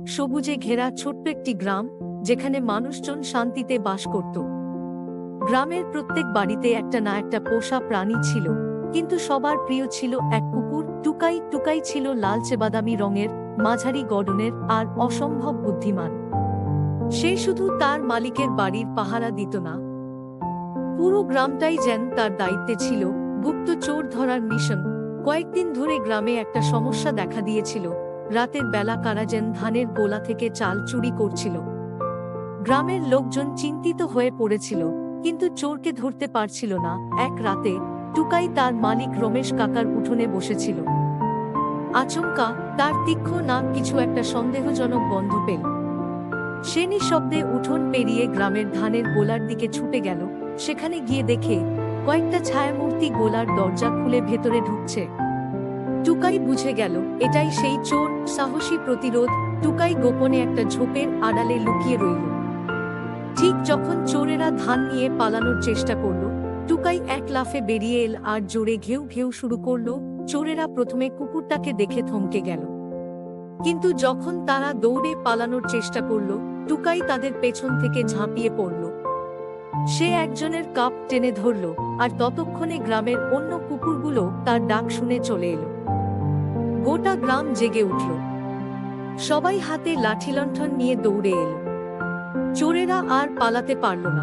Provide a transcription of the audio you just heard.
সবুজে ঘেরা ছোট্ট একটি গ্রাম, যেখানে মানুষজন শান্তিতে বাস করত। গ্রামের প্রত্যেক বাড়িতে একটা না একটা পোষা প্রাণী ছিল, কিন্তু সবার প্রিয় ছিল এক কুকুর, টুকাই। টুকাই ছিল লালচে বাদামি রঙের, মাঝারি গড়নের আর অসম্ভব বুদ্ধিমান। সে শুধু তার মালিকের বাড়ির পাহারা দিত না, পুরো গ্রামটাই যেন তার দায়িত্বে ছিল। গুপ্ত চোর ধরার মিশন। কয়েকদিন ধরে গ্রামে একটা সমস্যা দেখা দিয়েছিল। রাতের বেলা কারা যেন ধানের গোলা থেকে চাল চুরি করছিল। গ্রামের লোকজন চিন্তিত হয়ে পড়েছিল, কিন্তু চোরকে ধরতে পারছিল না। এক রাতে টুকাই তার মালিক রমেশ কাকার উঠোনে বসেছিল। আচমকা তার তীক্ষ্ণ নাক কিছু একটা সন্দেহজনক গন্ধ পেল। সে নিঃশব্দে উঠোন পেরিয়ে গ্রামের ধানের গোলার দিকে ছুটে গেল। সেখানে গিয়ে দেখে কয়েকটা ছায়ামূর্তি গোলার দরজা খুলে ভেতরে ঢুকছে। টুকাই বুঝে গেল এটাই সেই চোর। সাহসী প্রতিরোধ। টুকাই গোপনে একটা ঝোপের আড়ালে লুকিয়ে রইল। ঠিক যখন চোরেরা ধান নিয়ে পালানোর চেষ্টা করল, টুকাই এক লাফে বেরিয়ে এল আর জোরে ঘেউ ঘেউ শুরু করল। চোরেরা প্রথমে কুকুরটাকে দেখে থমকে গেল, কিন্তু যখন তারা দৌড়ে পালানোর চেষ্টা করল, টুকাই তাদের পেছন থেকে ঝাঁপিয়ে পড়ল। সে একজনের কাপ টেনে ধরল, আর ততক্ষণে গ্রামের অন্য কুকুরগুলো তার ডাক শুনে চলে এলো। গোটা গ্রাম জেগে উঠল। সবাই হাতে লাঠিলণ্ঠন নিয়ে দৌড়ে এলো। চোরেরা আর পালাতে পারল না।